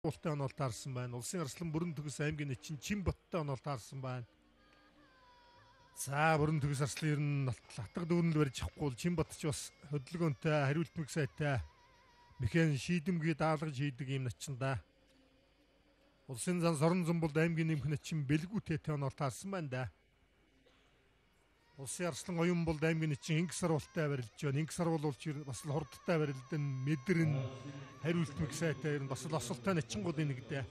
Ултай онол таарсан байна. Улсын арслан Бүрэн Төгс аймгийн эчин Чимботтой онол таарсан байна. За Бүрэн Төгс арслан ер нь латга дүүрнэл барьж авахгүй бол Чимбот ч бас хөдөлгөөнтэй, хариултмаг сайтай механик шийдэмгий даалгаж хийдэг юм начинда. Улсын зан Сорон Зумбулд аймгийн нэмэх начин Бэлгүүтэйтэй онол таарсан байна да. Улсын арслан Оюнбулд аймгийн начин Инг Сарвалтай барилж байна. Инг Сарвал бол бас л хурдтай барилдан мэдрэн хариултмаг сайтай ер нь бас л осолтой начингуудын нэг дээ.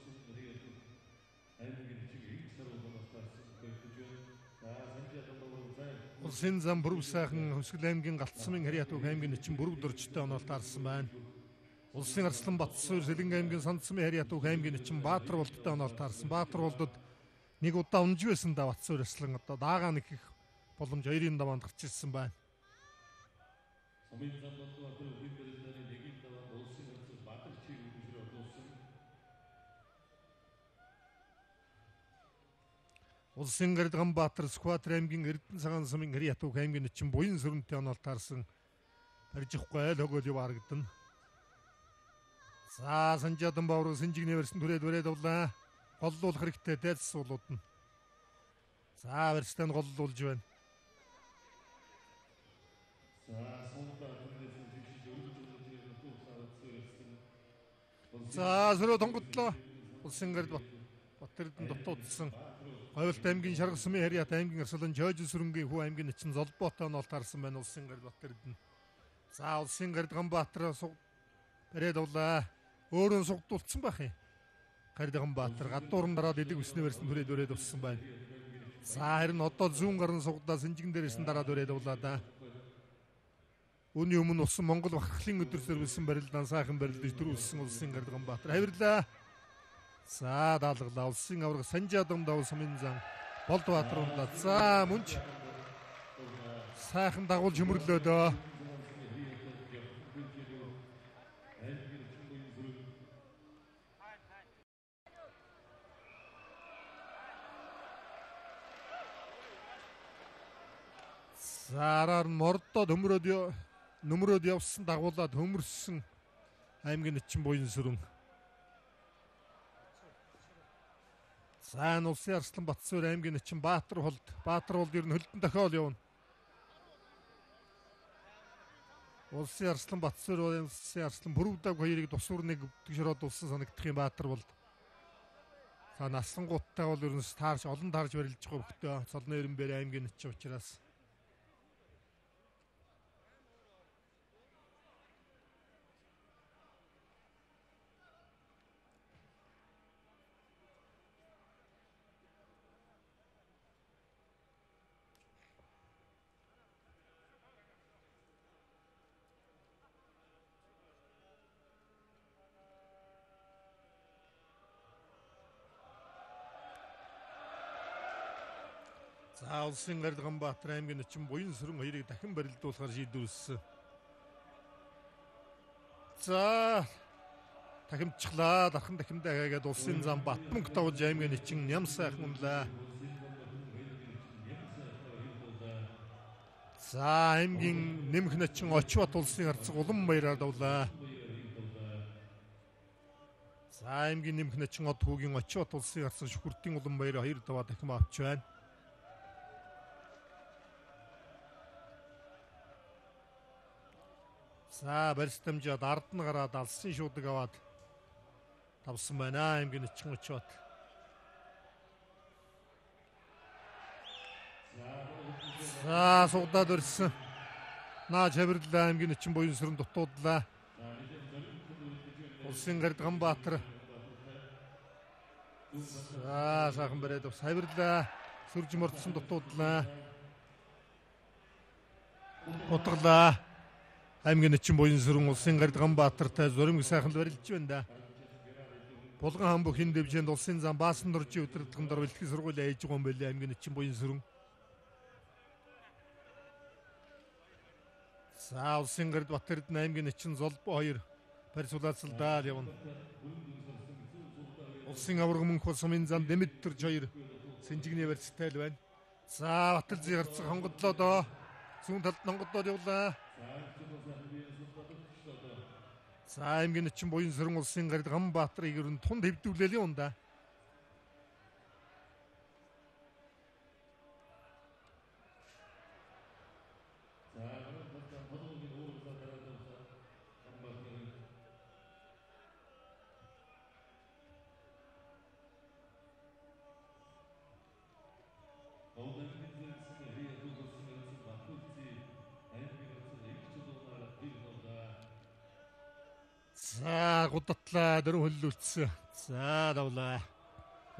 Улсын зам Бүрв сайхан Хөсгөл аймгийн Галцсамын Харьяатуг аймгийн начин Бүрв Дөржтэй онол таарсан байна. Улсын арслан Батсуур Сэлэнг аймгийн Сандсмын Харьяатуг аймгийн начин Баатар болдтой онол таарсан. Баатар болдод нэг удаа унж байсан да Батсуур арслан одоо даагаа нэг их боломж 2-ын даваанд гарч ирсэн байна. Улсын гэрд Ганбаатар Скватер аймгийн Эрдэнэ цагаан сумын Харьяатуг аймгийн начин Буян Сүрэнтэй онол таарсан. Барьжихгүй айл хөгөөл яваарагдана. За Санжаадан Баавар Синжигний барьсан түрээд авлаа. Голлуулах хэрэгтэй дайц суулууд нь. За барьстан голлуулж байна. За сөрөө тонгодлоо. Улсын гэрд Батэрдэн дутуудсан. Говьлт аймгийн Шаргал сумын Харьяат аймгийн Арслан Жойж сүрэнгийн хүү аймгийн начин Золбоотой онол таарсан байна улсын гэрд Батэрдэн. За улсын гэрд Ганбаатар барээд авлаа. Өөрөө сугдуулсан байх юм. Гэрд Ганбаатар гадуурн дараад эдэг үснэ барьсан түрээд авсан байна. За харин одоо зүүн гарын сугдаа Синжигэн дээрээс нь дараад барээд авлаа да. Үүний өмнө усан Монгол бахархлын өдөр сэрвэлсэн барилдаан сайхан барилдаж төрүүлсэн улсын гэрд Ганбаатар хавирлаа. За даалгалаа улсын авраг Санжаадан давуу сумын зан Болдбаатар унлаа. За мөнч сайхан дагуулж хөмөрлөөдөө. За араар мордод нөмрөөд явсан дагуулад хөмөрсөн аймгийн начин Буян Сүрэн. За улсын арслан Батсуур аймгийн начин Баатар болд ер нь хөлдөн дохиол явна. Улсын арслан Батсуур улсын арслан Бүрвдэг хоёрыг тусуур нэг өвдөгшроод улсан санагдах юм Баатар болд. За наслангуудтай бол ер нь олон таарж барилж байгаа хөхтөө цолны Эренбэр аймгийн начин учраас. За улсын гэрд Ганбаатар аймгийн начин Буян Сүрэн хоёрыг дахин барилдуулахар шийдвэрлэсэн. За дахимчлаа дахимдаа хаагаад улсын зам Батмөнг тавж аймгийн начин Ням сайхан унлаа. За аймгийн нэмэх начин Очбат улсын арцаг Уланбаяраар давлаа. За аймгийн нэмэх начин Од хүүгийн Очбат улсын арцаг Шүхүртийн Уланбаяр 2-5 дахин авч байна. За барьс дамжаад ард нь гараад алсын шуудаг аваад тавсан байна аймгийн начин Очбат. За сугдаад өрсөн. Наа чавирлаа аймгийн начин Буян Сүрэн дутуудлаа. Улсын гэрд Ганбаатар. За сайхан барээд бас хавирлаа. Сүрж мордсон дутуудлаа. Утгалаа. Аймгийн начин Буян Сүрэн улсын гэрд Ганбаатартай зурим сайхан барилж байна да. Булган хаан бүхийн дэвжээнд улсын зам Баасан дуржийн удирдлагын дор бэлтгэл сургуулийн ээж гон байлээ аймгийн начин Буян Сүрэн. За улсын гэрд Батэрдэн аймгийн начин Золбоо 2 барь сулаацалдаа явна. Улсын авраг Мөнх сумын зам Дэмэдтэрж 2 Синжигний барьцтай л байна. За Батэр зүй гарцсан хонгодлоо зүүн талд хонгодлоод явлаа. За аймгийн Эчин буян сүрэн улсын гард Ганбаатарыг ер нь тунд хэвдүүлээ юм да. За гудтлаа дөрөв хөллөлдсөн. За давлаа.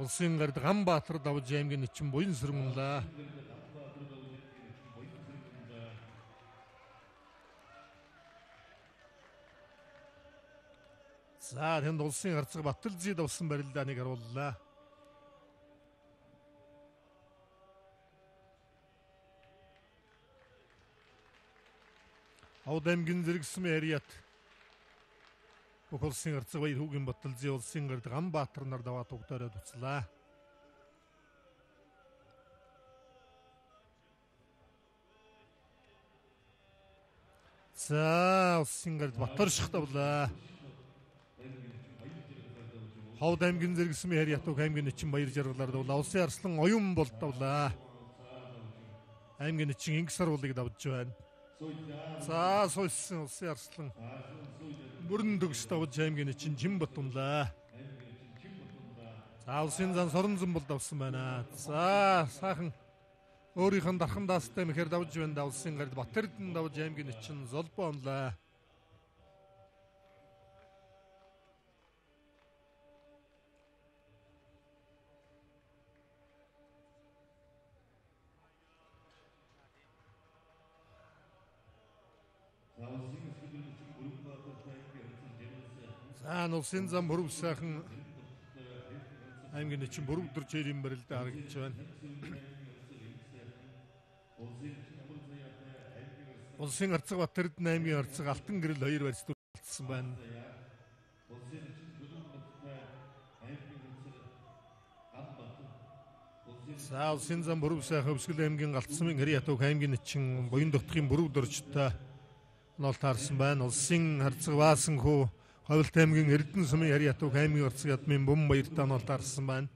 Улсын гард Ганбаатар давж аймгийн Эчин буян сүрэн унлаа. За тэнд улсын харцаг Баталзий давсан барилдааныг харууллаа. Ауд аймгийн зэрэгсэн яриат бүх улсын харцаг баяр хүүгийн Баталзий улсын гард Ганбаатар нар даваа тугтаараа туцлаа. За улсын гард Батарших давлаа. Ховд аймгийн зэрэгсэн яриат бүх аймгийн Эчин баяр жаргалаар давлаа. Улсын арслан оюун болд давлаа. Аймгийн Эчин Ингсар уулыг давж байна. За сойсон улсын арслан бүрэн төгс давж аймгийн Эчин Жимбат унлаа. За улсын зан Соронзон бол давсан байна. За сайхан өөрийнх нь дархан даастай мэхэр давж байна. Улсын гард Батэрдэн давж аймгийн Эчин Золбоо унлаа. За улсын зам бүрв сайхан аймгийн Эчин бүрвдэрч ирэн барилдаа харагдж байна. Улсын арцаг Батэрдэн аймгийн арцаг Алтан гэрэл 2 барьц дүрэлсэн байна. За улсын зам бүрв сайхан Өвсгөл аймгийн Галцсамын Хариат уг аймгийн Эчин буян дотгын бүрвдэрчтэй нол таарсан байна. Улсын харцаг Баасан хүү Ховлт аймгийн Эрдэнэ сумын Хариат уг аймгийн арцаг Ядмын Бум баяртаа нол таарсан байна.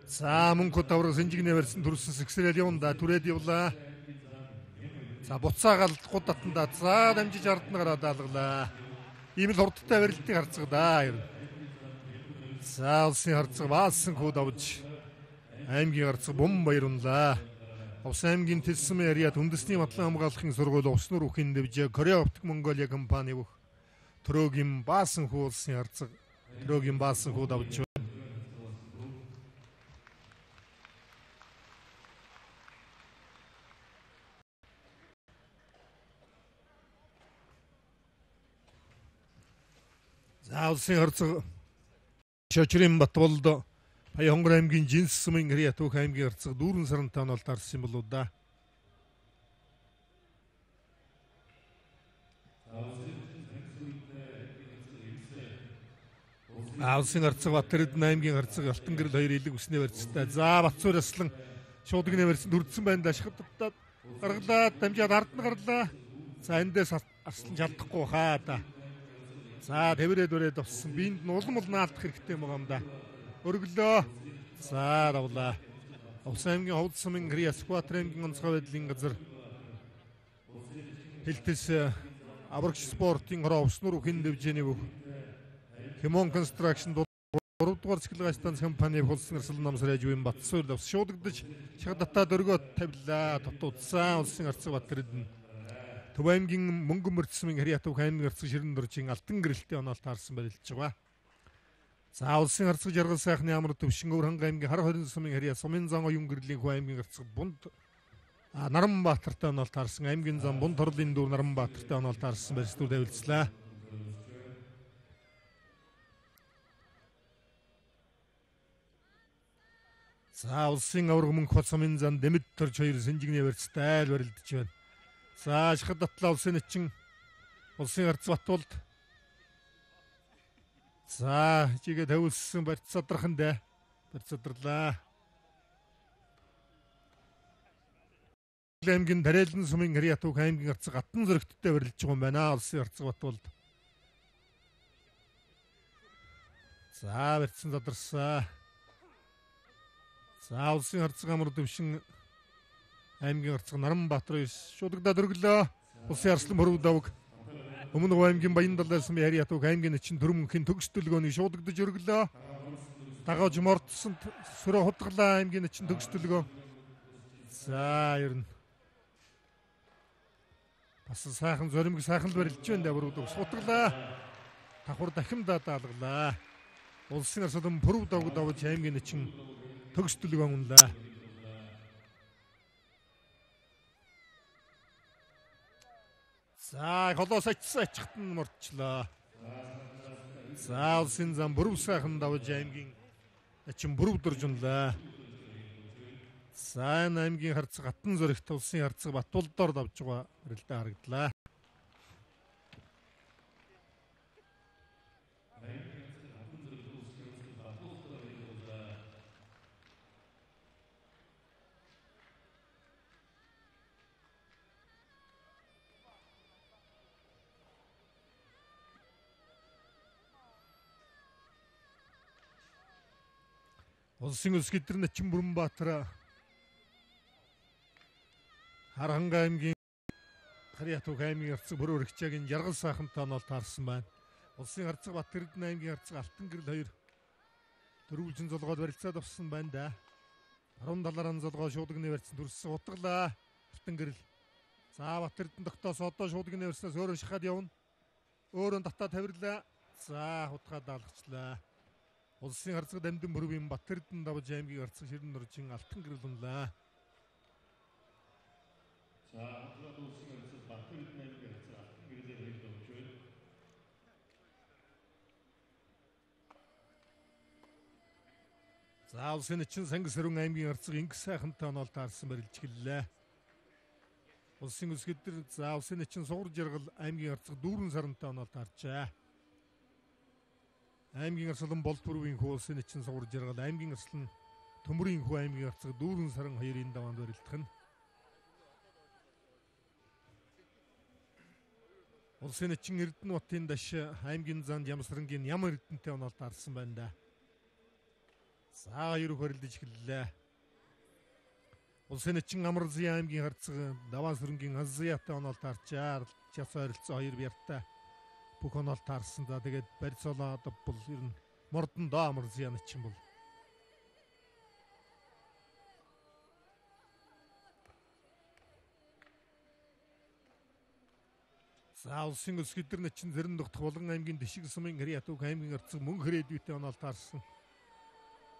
За мөнхөд давраг Синжигнээ барьсан төрсөн Сэгсрэл явна түрээд явлаа. За буцаа галдахгүй татанда за дамжиж ардна гараад алглаа. Ийм л хурдтай барилтыг харцгаа. За улсын харцаг Баасан хүү давж аймгийн арцаг Бум баяр унлаа. Улс аймгийн Тэсмэ яриад үндэсний матлан хамгаалахын сургууль Уснур үхэн дэвжээ Корея Оптик Монголиа компани бүх Төрөөгийн Баасан хүү улсын харцаг Төрөөгийн Баасан хүү давж байна. За улсын харцаг Шочрын Батболд Баянгор аймгийн Жинс сумын Хариат уг аймгийн арцаг дүүрэн сарантай нол таарсан юм болоо да. Улсын арцаг Батэрдэн аймгийн арцаг Алтан гэрэл 2 илэг үснээ барьцтай. За Батцуур аслан шуудгнээ барьсан дүрдсэн байна да. Шахадтаад гаргалаа дамжаад ардна гарлаа. За эндээс аслан чадахгүй хаа да. За тэврээд өрөөд авсан. Биэнд нь улам наалдах хэрэгтэй юм байна да. Өргөлөө. За давлаа. Улс аймгийн Ховд сумын Хариат Скватер аймгийн онцгой байдлын газар Хилтэс аврагч спортын хороо Уснур үхэн дэвжээний бүх Химон Construction 3 дугаар цэглэг станц компани хулсан арслан намсраж буйн Батсуур давс шуудагдаж шахадтаа дөргөө тавилаа. Тутуудсан улсын арцаг Батэрдэн Төв аймгийн Мөнгөн мөрдсмийн Хариат уг аймгийн арцаг Ширэн дөржийн Алтан гэрэлтэй онол таарсан барилж байгаа. За улсын арцаг жаргал сайхны амар төвшин Өвөрханга аймгийн Хар 20 сумын Хариат Сумын зан оюун гэрлийн хүү аймгийн арцаг Бунд Наранбаатартай онол таарсан. Аймгийн зам Бунд хорлын дүүр Наранбаатартай онол таарсан барьц дүр тавилцлаа. За улсын авраг мөнх хол сумын зан Дэмэд төрж 2 Синжигнээ барьцтай айл барилдаж байна. За Шахадтлаа улсын Эчин улсын арц Батболд за чигээ тавилсан барьц садрахын дээ. Барьц садрлаа. аймгийн Дарайлан сумын Хариатуг аймгийн арцаг Аттан зөрөгттэй барилж байгаа юм байна. Улсын арцаг Батболд. За барьсан задарсан. За улсын арцаг амар дэвшин аймгийн арцаг Наранбаатар шуудагдаад өргөлөө. Улсын арслан Бүрв давг. Өмнө аймгийн Баяндалай сумын Хариатуг аймгийн эчин Төрөмөнхийн төгс төлгөөний шуудагдаж өргөлөө. Дагаж мордсон сөрөө хутгалаа аймгийн эчин төгс төлгөө. За ер нь бас сайхан зоримог сайхан л барилж байна да Бүрв давг сутгалаа. Давхар дахин даалгалаа. Улсын арслан Бүрв давг давж аймгийн эчин төгс төлгөө үнлээ. За холоос ачсан ачхт нь морчлоо. За улсын зам Бүрв сайхан давж аймгийн эчин Бүрв дурж унлаа. За энэ аймгийн харцаг Аттан зөрөгт улсын харцаг Батболдоор давж байгаа барилдаа харагдлаа. Улсын ус гэдэр Начин Бүрэнбаатар Харанга аймгийн Хариатуг аймгийн арцаг Бүрв өргчээгийн жаргал сайхантай онол таарсан байна. Улсын арцаг Батэрдэн аймгийн арцаг Алтан гэрэл 2 дөрвөлжин золгоод барилцаад авсан байна да. Баруун талаараа золгоо шуудганы барьсан дүрссэн утгалаа. Алтан гэрэл. За Батэрдэн тогтоос одоо шуудганы барьснаас өөрөө шахаад явна. Өөрөө татаа тавирлаа. За хутгаа даалгачлаа. Улсын арцаг Дамдын Бүрвийн Батэрдэн давж аймгийн арцаг Ширэн нуржин Алтан гэрэл унлаа. За хутгаад улсын арцаг Батэрдэн аймгийн арцаг Алтан гэрэлээр давж байна. За улсын эчин Сангисэрүүн аймгийн арцаг Ингс сайхантай онол таарсан барилж гэллээ. Улсын ус гэдэр за улсын эчин Сугар жаргал аймгийн арцаг Дүүрэн сарантай онол таарчаа. Аймгийн арслан Болд Бүрвийн хүү улсын эчин Сугар жаргал аймгийн арслан Төмөрийн хүү аймгийн арцаг Дүүрэн саран 2-ын даваанд барилдах нь. Улсын эчин Эрдэнэ Батын даш аймгийн зан Ямсрангийн Ямар Эрдэнэтэй онол таарсан байна да. За хоёр хөрөлдөж эхэллээ. Улсын эчин Амарзын аймгийн харцаг Даваа сүрэнгийн Азиятай онол таарчаа. Час ойролцоо 2 бяртай бүх онол таарсан. За тэгээд барьцолоо бол ер нь мордон доо Амарзын эчин бол. За улсын ус гэдэр Начин Зэрэн дохт Булган аймгийн Дэшиг сумын Хариатуг аймгийн арцаг Мөн Хэрээдүйтэй онол таарсан.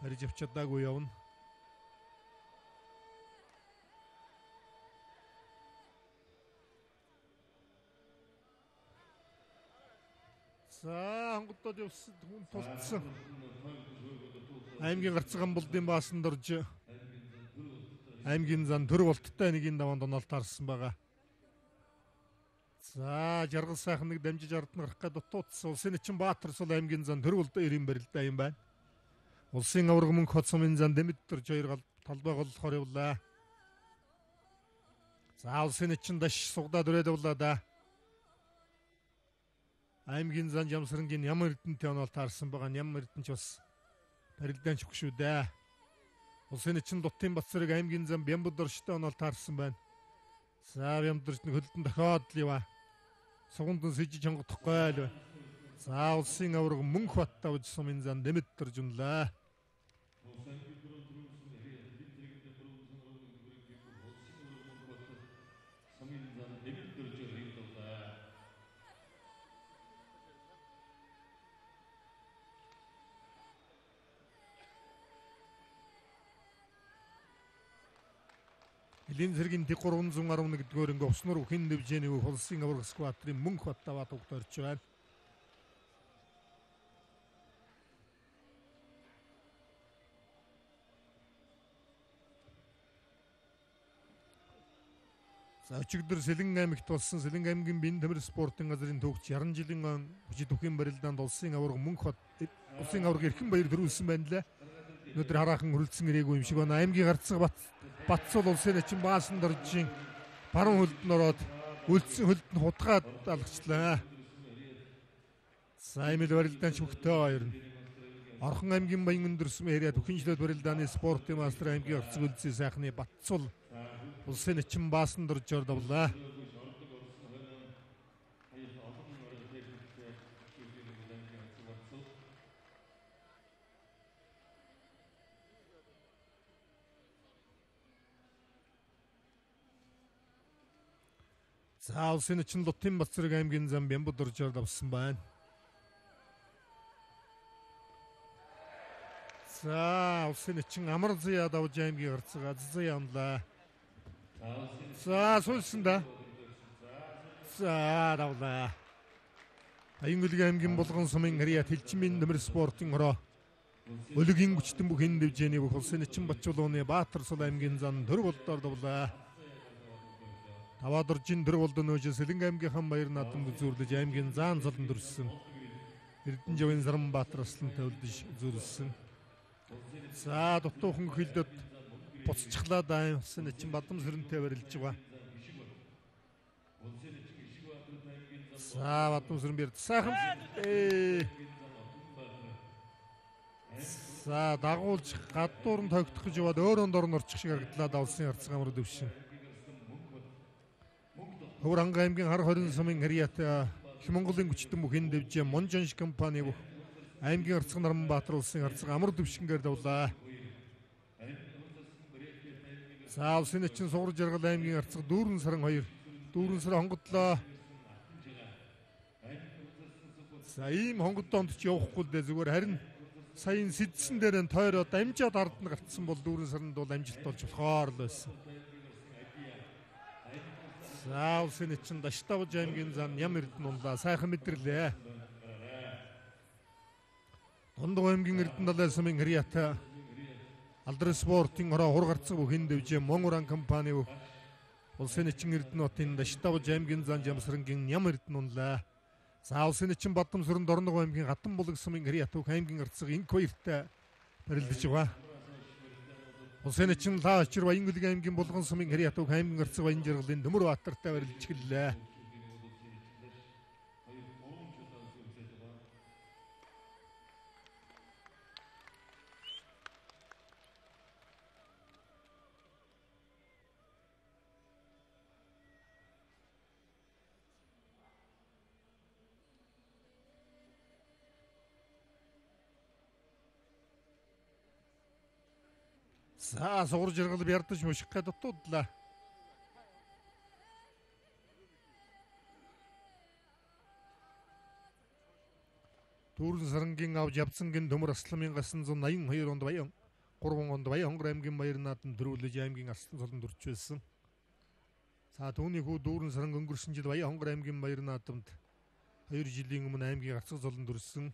Барьж авч чадаагүй явна. За хангалтууд явсан хүн тулцсан. Аймгийн гарцаг Амболдын баасан дорж аймгийн зан Төр болттой нэгийн даваанд онол таарсан байгаа. За жаргал сайхан нэг дамжиж ард нь гарах гээд дутуудсан. Улсын эчин Баатар сул аймгийн зан Төр болтой ирийн барилдаа юм байна. Улсын авраг Мөнх хот сумын зан Дэмэд дорж 2 талбай голлохоор явлаа. За улсын эчин даш сугдаад өрөөд явлаа да. Аймгийн зан Ямсрангийн Ямар Эрдэнэтэй онол таарсан байгаа. Ямар Эрдэнэ ч бас барилдаан чөх шүү дээ. Улсын эчин Дутын Батцэрэг аймгийн зан Бямбад дорштой онол таарсан байна. За Бямбад дорж хөлдөн дохиод л яваа. Сугандын сэжиж хонгодохгүй л байна. За улсын авраг Мөнх бат давж сумын зан Дэмэд дорж унлаа. Элийн зэргийн тэг 311 дэх ингээ уснуур үхэн дивжээний улсын авраг сквадрын Мөнх бат даваа тогтоорч байна. За өчигдөр Сэлэн аймагт болсон Сэлэн аймгийн Бин Тамир спортын газрын төвч 60 жилийн хүчит өхөн барилдаанд улсын авраг Мөнх бат улсын авраг Эрхэн баяр төрүүлсэн байна лээ. өнөөдөр хараахан хөрөлдсөн ирээгүй юм шиг байна. Аймгийн гарцсан Батцол улсын эчин баасан доржийн баруун хөлд нь ороод үлдсэн хөлд нь хутгаад алгачлаа. Саймэл барилдаан шүхтэй хоёр нь Орхон аймгийн баян өндөрсөн хэрэг Түхэнчлээд барилдааны спортын мастер аймгийн гарцсан үлдсэн сайхны Батцол улсын эчин баасан доржоор давлаа. За улсын эчин Лутын Бацраг аймгийн зам Бямбуд доржоор давсан байна. За улсын эчин Амар Зыя давж аймгийн гарцсан Аззаа амлаа. За сүүлсэн да. За давлаа. Аянгөлгийн аймгийн Булган сумын Харьяа Тэлчмийн нэмэр спортын хороо өлөгийн хүчтэн бүх энэ дэвжээний бүх улсын эчин Бачуулууны Баатар сул аймгийн зам Дөрв болдоор давлаа. Таваадоржийн Дөрв болдоо нөөж Сэлэнг аймгийн хан баяр наадам үзүүрлэж аймгийн заан золон дүрсэн. Эрдэнэжавын Заранбаатар аслантай үлдэж зүрсэн. За дутуухан хилдэд буцчихлаа даа улсын эчин Бадам сэрэнтэй барилж байгаа. За Бадам сэрэн бэр сайхан. За дагуулж гадуур нь тогтох гэж яваад өөрөө дор нь орчих шиг харагдлаа давлсын харцаг амар дэвшин. Хөвранга аймгийн хар хорин сумын Харьяат их Монголын хүчтэн бүх энэ дэвжээ Монжонш компани бүх аймгийн харцаг Наранбаатар улсын харцаг амар дэвшингээр давлаа. За улсын эчин Сугар Жаргал аймгийн харцаг Дүүрэн саран 2 Дүүрэн сар хонгодлоо. За ийм хонгодоонд ч явахгүй л дээ зүгээр харин саяын сэдсэн дээр нь тойроо дамжаад ард нь гарцсан бол Дүүрэн саранд бол амжилт болж болохоор л байсан. За улсын эчин Даштавж аймгийн зам Ням Эрдэнэ унлаа сайхан мэдэрлээ. Дундгой аймгийн Эрдэнэ далайн сумын Харьяат Алдрын спортын хороо хур гарцсан бүх энэ дэвжээ Монгоран компани бүх улсын эчин Эрдэнэ хотын Даштавж аймгийн зам Жамсрангийн Ням Эрдэнэ унлаа. За улсын эчин Бадам сүрэн Дорногов аймгийн Гатан булаг сумын Харьяат аймгийн гарцсан инк баяртай барилдаж байгаа. Улсын эчин Лаачир Баянгөлгийн аймгийн Булган сумын Харьяат аймгийн гарцсан Баян Жаргалын Төмөр Баатартай барилдаж гэлээ. За Сугар Жаргал бярдаж муших гээд дутуудлаа. Дүүрэн сарангийн авж явцангийн Төмөр Асламын гасан 182 онд Баян 3 онд Баян хонгор аймгийн баяр наадам төрүүлж аймгийн алтан цолон дүрч байсан. За түүний хүү Дүүрэн саран өнгөрсөн жил Баян хонгор аймгийн баяр наадамд 2 жилийн өмнө аймгийн алтан цолон дүрсэн.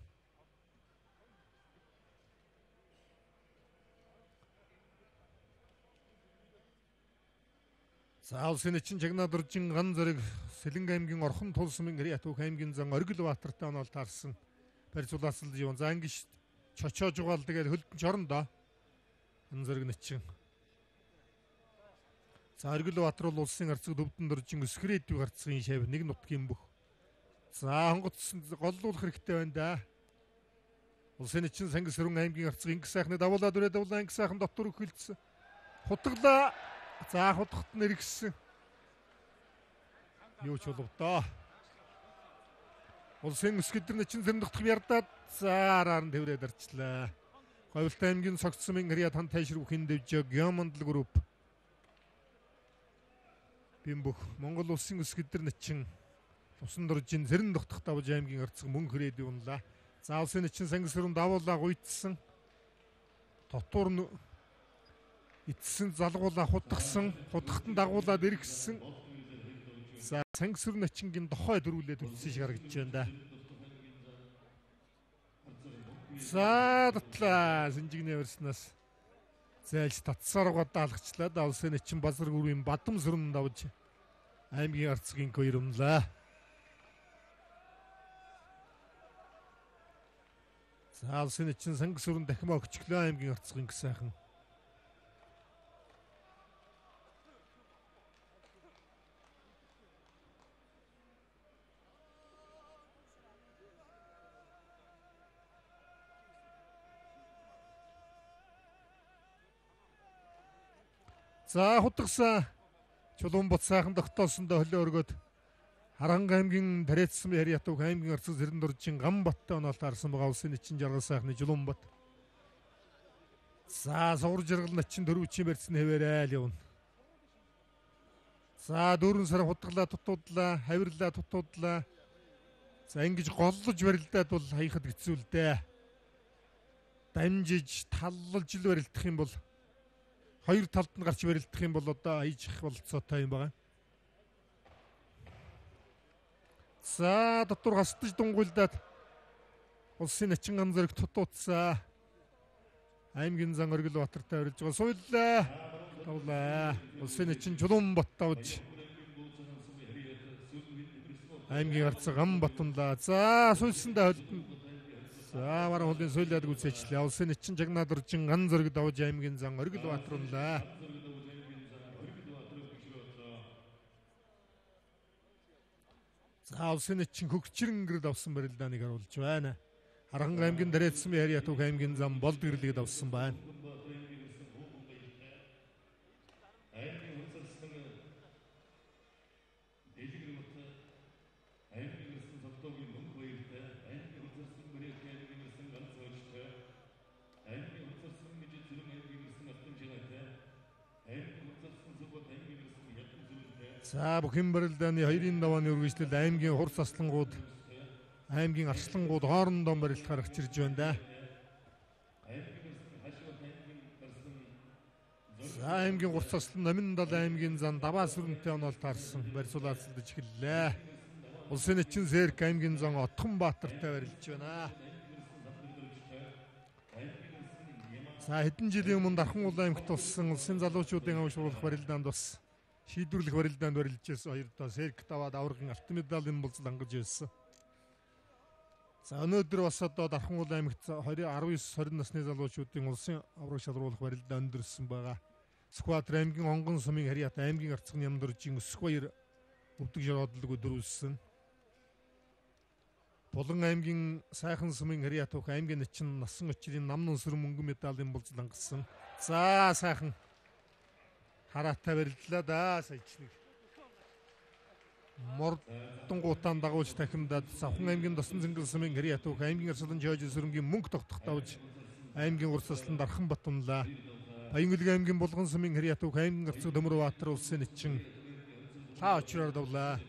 За улсын эчин Чагнаадоржин ган зэрэг Сэлэнг аймгийн Орхон тул сумын Харьяат аймгийн зан Оргил Баатартай онол таарсан барьцуулаасалж явна. За ингэж чочоо жугаал тэгээд хөлдөн чорондоо ган зэрэг нэчин. За Оргил Баатар бол улсын харцаг Дөвдөн доржин Өсгөрээд гарцгийн шав нэг нутгийн бүх. За хонгоцсон голлуулах хэрэгтэй байна да. Улсын эчин Сангис хөрөн аймгийн харцаг инг сайхны давуулаад өрөө давлаа инг сайхан дотор хөлдсөн. Хутглаа. За хутгт нэргсэн. Юу ч боловдоо. Улсын өсгөдөр нэчин зэрнэгдэх ярдаад за араар нь тэврээд арчлаа. Говьлтай аймгийн Согцсумын Харьяат хан тайшир бүхэн дэвжээ Геомондл групп. Бимбөх Монгол улсын өсгөдөр нэчин Тусан доржин зэрэн дохтох давж аймгийн харцаг мөн хүрээд юунлаа. За улсын нэчин Сангис хөрөн давуулаа гуйдсан. Дотуур нь эцсэн залгуулаа хутгсан, хутгахтан дагуулаад иргэсэн. За Сангис хөрөн ачингийн дохой дөрвөлээд үлдсэн шиг харагдаж байна да. За татлаа Синжигний өрснөөс зайлш татсаар гадаалгачлаа. Улсын эчин Базар гүрийн Бадам сүрэн давж аймгийн харцгийн хоёрмлаа. За улсын эчин Сангисүрэн дахин өгчлөө аймгийн арцгийн их сайхан. За хутгсан Чулуунбат сайхан тогтоосондоо хөлөө өргөд Харанга аймгийн Тариацсан Яриатуг аймгийн арцэг зэрэн дуржин Гамбаттай онолт харсан байгаа улсын эчин жаргал сайхны Чулуунбат. За сугар жаргал начин дөрвчийн барьсан хэвээрээ л явна. За 4 сар хутглаа тутуудлаа, хавирлаа тутуудлаа. За ингэж голлож барилдаад бол хаяхад хэцүү л дээ. Дамжиж, таллаж л барилдах юм бол хоёр талд нь гарч барилдах юм бол одоо хаяжих болцоотой юм байна. За дотор хастаж дунгуйлдаад улсын эчин ган зэрэг тутуудсан. Аймгийн зан Оргил Батартай орилж байгаа. Суйлаа. Тавлаа. Улсын эчин Чулуунбат тавж. Аймгийн арцаг Гамбатунлаа. За суйлсандаа холдно. За маран хулын суйлаад гүцээчлээ. Улсын эчин жагнаад оржин ган зэрэг давж аймгийн зан Оргил Батаруулаа. За улсын эчин хөгчрөн гэрэл авсан барилдааныг харуулж байна. Харанга аймгийн Тариацсан Яриатуг аймгийн зам болд гэрлэгэд авсан байна. За бүхэн барилдааны 2-ын давааны үргэлжлэл аймгийн хурц аслангууд, аймгийн арслангууд хоорондоо барилт гаргаж ирж байна да. За аймгийн хурц аслан Номиндал аймгийн зан Даваа сүрэнтэй онолт харсан барьсуулаалцалдаж эхэллээ. Улсын эчин Зээрк аймгийн зан Отгонбаатартай барилж байна. За хэдэн жилийн өмнө Дархан улаан аймагт болсон улсын залуучуудын авшруулах барилдаанд бас шийдвэрлэх барилдаанд барилж байсан хоёр доо Сэрк даваад аваргын алт медалийн булзал хангаж байсан. За өнөөдөр бас одоо Дархан улаан аймагт 19-20 насны залуучуудын улсын авраг шалруулах барилдаа өндөрсөн байгаа. Скватр аймгийн Онгон сумын Харьяат аймгийн арцгын Ямдуржийн өсөх баяр өвдөг жороодлогоо дөрвөлсөн. Булан аймгийн Сайхан сумын Харьяатуг аймгийн эчин Насан очрын намнан сүрэн мөнгөн медалийн булзал хангасан. За сайхан хараатай барилдлаа да саячныг. Мордонгуутаан дагуулж тахимдаад Савхан аймгийн Досон зэнгэл сумын Харьяатуг аймгийн Арслан Жожил сүрэнгийн мөнгө тогтох давж аймгийн урсаслан Дархан Батунлаа. Баянгөлгийн аймгийн Булган сумын Харьяатуг аймгийн арцаг Дөмөрбаатар улсын эчин та очроор давлаа.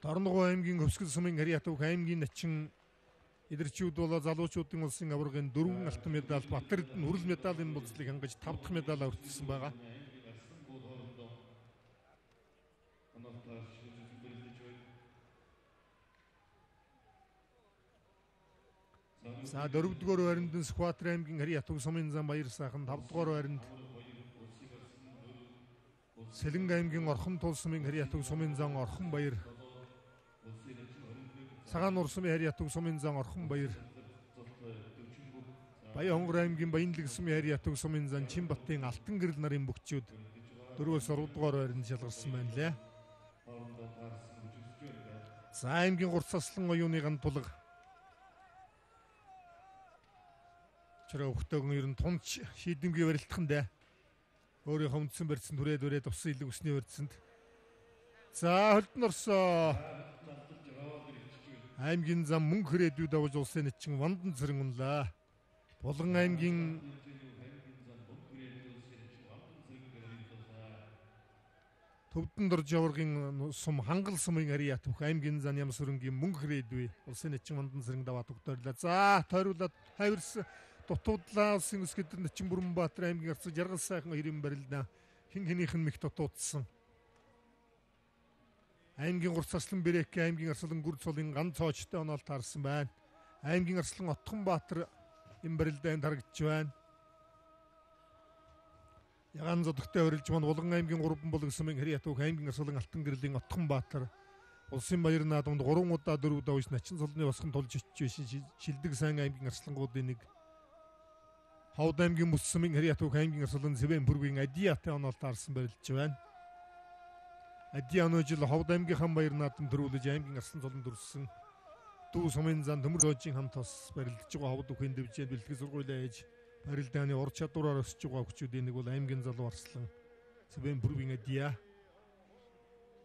Торногов аймгийн Өвсгөл сумын Харьяатуг аймгийн эчин идэрчүүд болоо залуучуудын улсын аваргын 4 алтан медаль, Батэрд нь хүрэл медалийн булзлыг хангаж 5 дахь медаль өртсөн байгаа. За 4-р байранд нь Скватр аймгийн Харьяатуг сумын зам Баяр сайхан, 5-р байранд Сэлэнг аймгийн Орхон тул сумын Харьяатуг сумын зам Орхон Баяр, Цагаан нуур сумын Харьяатуг сумын зам Орхон Баяр, Баян хонгор аймгийн Баянлаг сумын Харьяатуг сумын зам Чинбатын Алтан гэрэл нарын бүгчүүд 4-өөс 3-р байранд шалгарсан байна лээ. За аймгийн гурц аслан оюуны ган тулга чирээ өгтөөгөн ер нь тунч шийдэмгий барилтхан дээ. Өөрийнхөө үндсэн барьсан түрээд усан илэг өсний барьсанд. За холдон орсоо. Аймгийн зам мөнгө хүрээдүүд авж улсын эчин Вандан цэрэн унлаа. Булган аймгийн Төвдөн дорж яваргын сум Хангал сумын Харьяатуг аймгийн зан Ям сүрэнгийн мөнгө хүрээдвэ улсын эчин Вандан цэрэн даваа тогтоорлаа. За тойруулаад хавирс дутуудлаа улсын өс гэдэр Начин Бүрэнбаатар аймгийн арцаг жаргал сайхан хэрийн барилдаа хин хинийх нь мэх дутуудсан. Аймгийн гурц аслан Бэрек аймгийн арслан Гүр цолын ган цоочтой онолт харсан байна. Аймгийн арслан Отгонбаатар энэ барилдаанд харагдж байна. Ягаан зодогтой орилж маань Улан аймгийн 3 бол гэсэн хэрэг ятуух аймгийн Арслан Алтан гэрлийн Отхон Баатар улсын баяр наадамд 3 удаа 4 удаа ууш начин цолны босгон тулж очиж шилдэг сайн аймгийн арслангуудын нэг Ховд аймгийн Мөссөмийн хэрэг ятуух аймгийн Арслан Цэвэн бүргийн Адиатай оноолт арсан барилж байна. Адиа өнөө жил Ховд аймгийн хан баяр наадам төрүүлж аймгийн Арслан цолонд дүрсэн дүү сумын зан төмөр зоожийн хамт бас барилж байгаа Ховд бүхэн дэвжээд бэлтгэл сургуулиа ээж барилдааны ур чадвараар өсөж байгаа хүчүүдийн нэг бол аймгийн залуу Арслан Цэвэн бүргийн Адиа.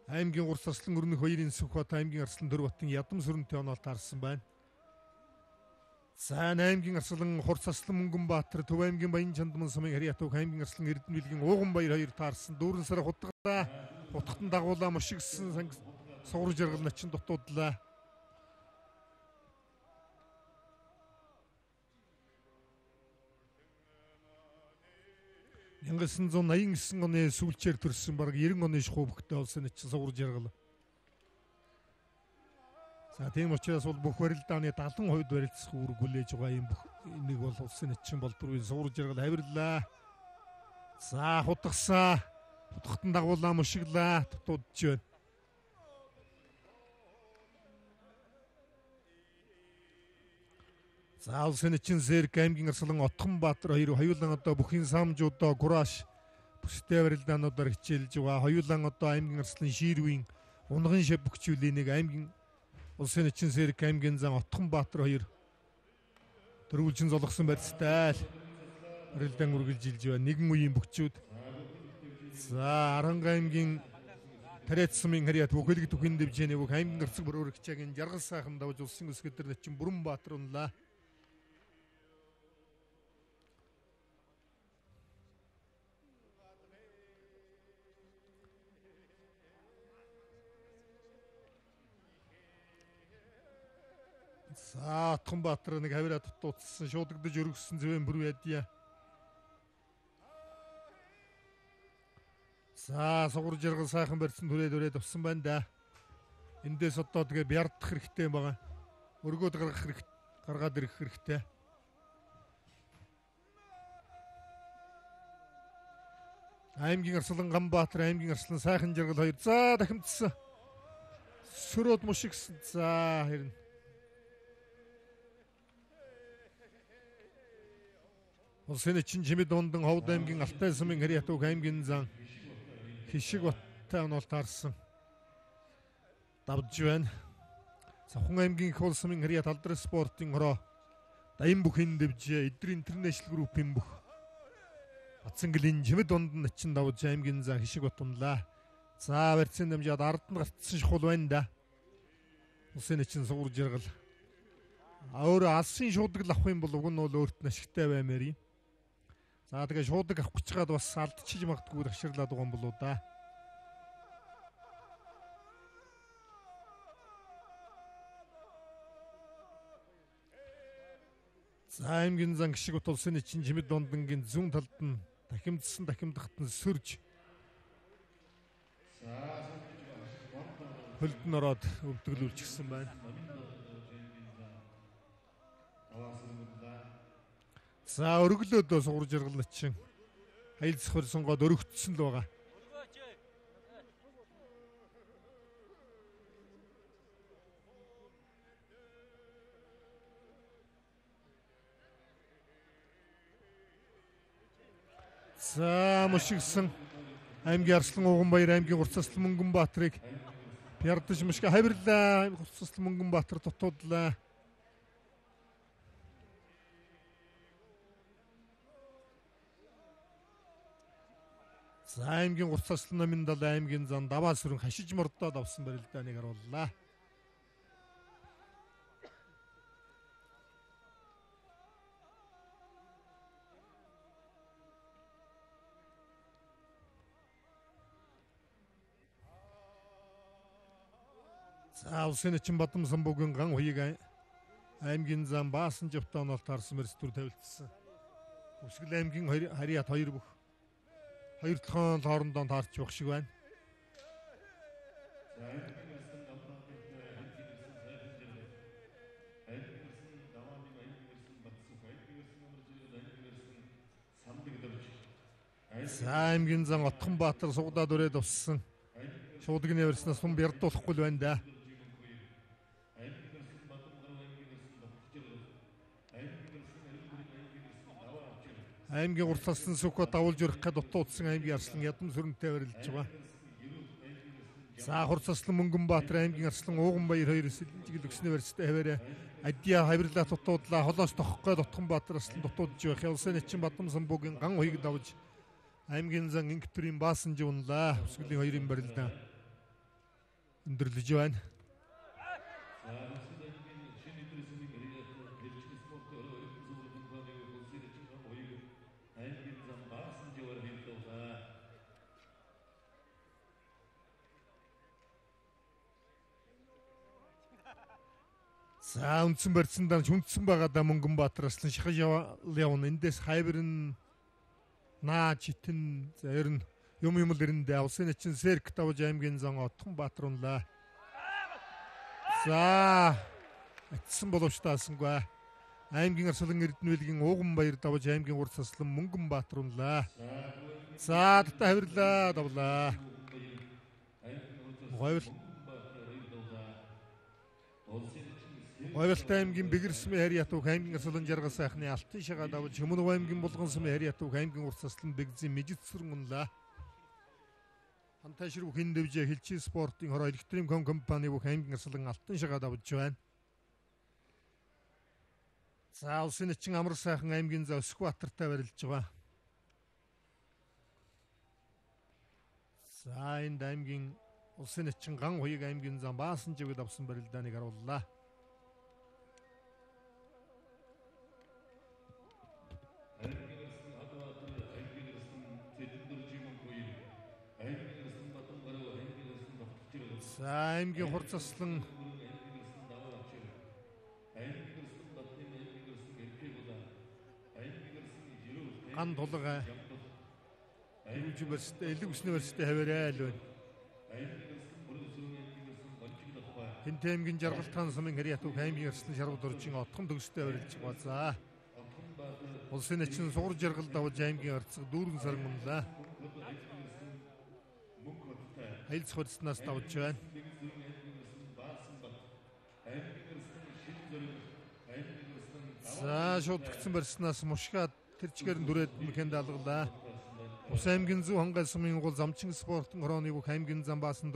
Аймгийн Урс Арслан өрнөх 2-ын Сүхбат аймгийн Арслан Төрбатын ядам сүрэнтэй оноолт арсан байна. За аймгийн Арслан Хурц Арслан Мөнгөнбаатар Төв аймгийн Баян Чандман сумын хэрэг ятуух аймгийн Арслан Эрдэнэбилгийн Ууган баяр 2 таарсан. Дүүрэн сар хутгалаа утгатан дагуулаа мушигсан сугар жаргал начин дутуудлаа. 1989 оны сүүлчээр төрсэн баг 90 оны шхуубхтай болсон начин сугар жаргал. За тийм учраас бол бүх барилдааны 70% барилцах үүрэг хүлээж байгаа юм нэг бол улсын начин болдурын сугар жаргал хавирлаа. За хутгасаа хутгатан дагуулаа мушиглаа дутуудж байна. За улсын начин Зэрэг аймгийн Арслан Отхон Баатар хоёулаа одоо бүхин самжуудаа кураж бүстэй барилдаануудаар хичээлж байгаа. Хоёулаа одоо аймгийн Арслан Ширвийн унган шав бөхчүүлийн нэг аймгийн улсын начин Зэрэг аймгийн зан Отхон Баатар 2 төрүүлжин золгосон барьцтай барилдаан үргэлжилж байна. Нэгэн үеийн бөхчүүд. За Аранга аймгийн Тариац сумын харьяат бүхэлэг түхэн дэвжээний бүх аймгийн гарцаг бүрөөрөгчагийн жаргал сайхан давж улсын өсгөдөр начин Бүрэн Баатар унлаа. За Отхон Баатар нэг хавираа дутуудсан шуудагдаж өргөссөн Цэвэн бүрэн Адиа. За сугар жаргал сайхан барьсан түрээд авсан байна да. Эндээс одоо тэгээ бярдах хэрэгтэй байгаа. Өргөөд гаргаад ирэх хэрэгтэй. Аймгийн Арслан Ганбаатар аймгийн Арслан сайхан жаргал 2. За дахимдсан. Сөрөөд мушигсан. За хэрнэ. Улсын начин Чимэд ундан Ховд аймгийн Алтай сумын хэрэг ятуух аймгийн зан Хишиг баттай оноолт арсан. Давж байна. Савхан аймгийн их улсмын хэрэг талдар спортын хороо Даян бүхэн дэвжээ Эдэр интернэшнл группийн бүх Батцанглийн Чимэд ундан начин давж аймгийн зан Хишиг бат унлаа. За барьцын дамжаад ард нь гартсан шухал байна да. Улсын начин сугар жаргал. Өөр алсын шуудаг авах юм бол уг нь бол өөрт нь ашигтай баймаар юм. За тэгээ шуудаг авах гэж чад бас алдчихж магадгүй агширлаад байгаа юм болоо да. За аймгийн зан Гişиг бат улсын начин Чимэд ундангийн зүүн талд нь дахимдсан дахимдахт нь сөрж хөлд нь ороод өвдөглүүлчихсэн байна. За өргөлөөдөө сугар жаргал начин хайлцах хөрсөнгод өргөцсөн л байгаа. За мушигсан аймгийн Арслан Ууганбаяр аймгийн Урц Арслан Мөнгөнбаатарыг бярдаж мушиг хавирлаа. Урц Арслан Мөнгөнбаатар дутуудлаа. За аймгийн Урц Арслан намын дал аймгийн зан даваа сүрэн хашиж мордоод авсан барилдааныг харууллаа. За улсын начин Бадамсан бүген ган хуйг аймгийн зам Баасан живтаа оноолт харсан мэрс төр тавилтсан. Үсгэл аймгийн харьяат 2 бүх 2 толгойн хоорондоо таарч явах шиг байна. За аймгийн зан Отгонбаатар сугдаад өрөөд уссан. Шуудгын яварснаас сум бярдуулахгүй л байна да. Аймгийн урталсан сүхөт авуулж өрөх гээд дутуудсан аймгийн арслан ядам сүрэнтэй барилж байгаа. За хурцаслан Мөнгөнбаатар аймгийн арслан Ууганбаяр 2 Сэлэнжигэл өксний барьцтай хэвээрээ Адиа хавирлаа дутуудлаа холоос тоххой Отгонбаатар арслан дутуудж байх. Улсын эчин Бадамсан бүгийн ган хоёг давж аймгийн зан инктрийн баасан живнлаа. Өсгөлийн 2-ын барилдаа өндөрлөж байна. За үндсэн барьсан данч хүндсэн байгаа да Мөнгөнбаатар арслан шахаж явна. Эндээс хайвар наа читэн за ер нь юм л ирэндээ улсын эчин Сэрк давж аймгийн зан Отгонбаатар унлаа. За атсан боловч таасангүй. Аймгийн арслан Эрдэнэвлэгийн Ууганбаяр давж аймгийн урт аслан Мөнгөнбаатар унлаа. За татаа хавирлаа давлаа. Говьлт аймгийн Бэгэрсмэ харьяатуг аймгийн арслан Жаргал сайхны Алтан шагаа давж Хөмнөг аймгийн Булгансмэ харьяатуг аймгийн урт аслан Бэгзийн Мэжитсүрэн унлаа. Хантайшруу хиндвж Хилчи спортын хороо электрим компани бүх аймгийн арслан Алтан шагаа давж байна. За улсын эчин Амар сайхан аймгийн за Өсгбаатартай барилж байгаа. За энэ аймгийн улсын эчин ган хоёг аймгийн зам баасан жигэд авсан барилдааныг харууллаа. За аймгийн хурцаслан ган тулга элэг усны барьцтай хаваарай л байна. Хинт аймгийн Жаргалтхан сумын харьяатуг аймгийн арслан Шаргал дөржин Отхон төгстэй барилж байгаа. За улсын эчин Сугар Жаргал давж аймгийн арцаг дүүрэн саран унлаа. Хайлц хурцнаас давж байна. За шууд гүцэн барьснаас мушгаад тэр чигээр дүрээд мэхэнд алгалаа. Ус аймгийн Зөв хангай сумын гол замчин спортын хорооны бүх аймгийн зам баасан